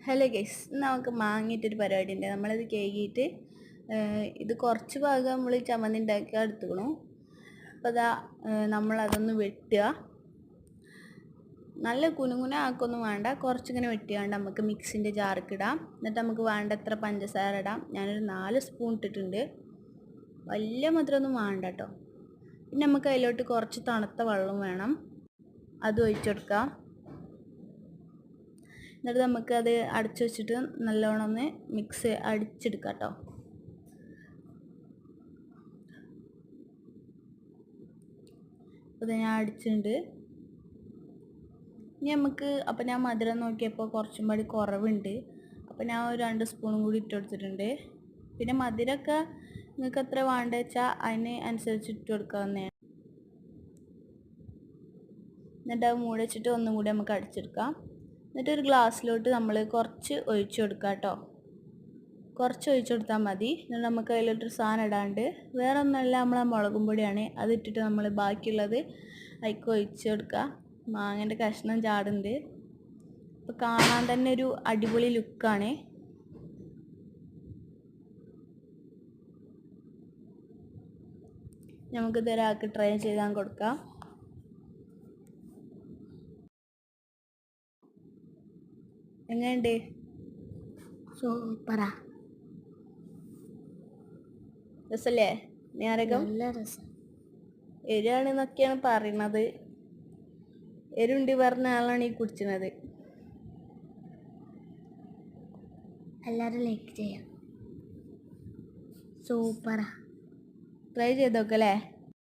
Hello guys, നമുക്ക് മാങ്ങിയിട്ടൊരു പരിപാടി ഉണ്ട്. നമ്മളത് കേകിയിട്ട് ഇത് കുറച്ച് ഭാഗം നമ്മൾ ചമ്മന്തി ഉണ്ടാക്കി എടുത്തുക്കണു. അപ്പോൾ അതാ നമ്മളതൊന്ന് വെട്ടുക. നല്ല കുനുകുന ആക്കൊന്നും വേണ്ട, കുറച്ചിങ്ങനെ വെട്ടിയാണ്ട് നമുക്ക് മിക്സിൻ്റെ ജാർക്ക് ഇടാം. എന്നിട്ട് നമുക്ക് വേണ്ടത്ര പഞ്ചസാര ഇടാം. ഞാനൊരു 4 സ്പൂൺ ഇട്ടിട്ടുണ്ട്. വലിയ മധുരമൊന്നും വേണ്ട കേട്ടോ. പിന്നെ നമുക്ക് അതിലോട്ട് കുറച്ച് തണുത്ത വെള്ളം വേണം, അത് ഒഴിച്ചെടുക്കാം. എന്നിട്ട് നമുക്കത് അടച്ചു വെച്ചിട്ട് നല്ലോണം ഒന്ന് മിക്സ് അടിച്ചെടുക്കാം കേട്ടോ. അപ്പോൾ ഞാൻ അടിച്ചിട്ടുണ്ട്. ഇനി നമുക്ക് അപ്പോൾ ഞാൻ മധുരം നോക്കിയപ്പോൾ കുറച്ചും കൂടി കുറവുണ്ട്. അപ്പോൾ ഞാൻ ഒരു 2 സ്പൂണും കൂടി ഇട്ട് കൊടുത്തിട്ടുണ്ട്. പിന്നെ മധുരമൊക്കെ നിങ്ങൾക്ക് എത്ര വേണ്ടത് വെച്ചാൽ അതിന് അനുസരിച്ച് ഇട്ട് കൊടുക്കാവുന്നതാണ്. എന്നിട്ട് അത് മൂടി വെച്ചിട്ട് ഒന്നും കൂടി നമുക്ക് അടിച്ചെടുക്കാം. എന്നിട്ട് ഒരു ഗ്ലാസ്സിലോട്ട് നമ്മൾ കുറച്ച് ഒഴിച്ചു കൊടുക്കുക കേട്ടോ. കുറച്ച് ഒഴിച്ചു കൊടുത്താൽ മതി. എന്നിട്ട് നമുക്ക് അതിലോട്ടൊരു സാധനം ഇടാണ്ട്, വേറെ ഒന്നുമല്ല, നമ്മളെ മുളകും പൊടിയാണ്. അതിട്ടിട്ട് നമ്മൾ ബാക്കിയുള്ളത് അതിലേക്ക് ഒഴിച്ചു കൊടുക്കുക. മാങ്ങേൻ്റെ കഷ്ണം ചാടുന്നുണ്ട്. അപ്പോൾ കാണാൻ തന്നെ ഒരു അടിപൊളി ലുക്കാണ്. നമുക്കിത് ഒരാൾക്ക് ട്രൈ ചെയ്താൽ കൊടുക്കാം. എങ്ങനെയുണ്ട്? സൂപ്പറാ, രസല്ലേ? ഞാനകം നല്ല രസം. എരിയാണെന്നൊക്കെയാണ് പറയുന്നത്. എരുണ്ടി പറഞ്ഞ ആളാണ് ഈ കുടിക്കുന്നത്. എല്ലാവരും ലൈക്ക് ചെയ്യാം. സൂപ്പറാ, ട്രൈ ചെയ്ത് നോക്കല്ലേ?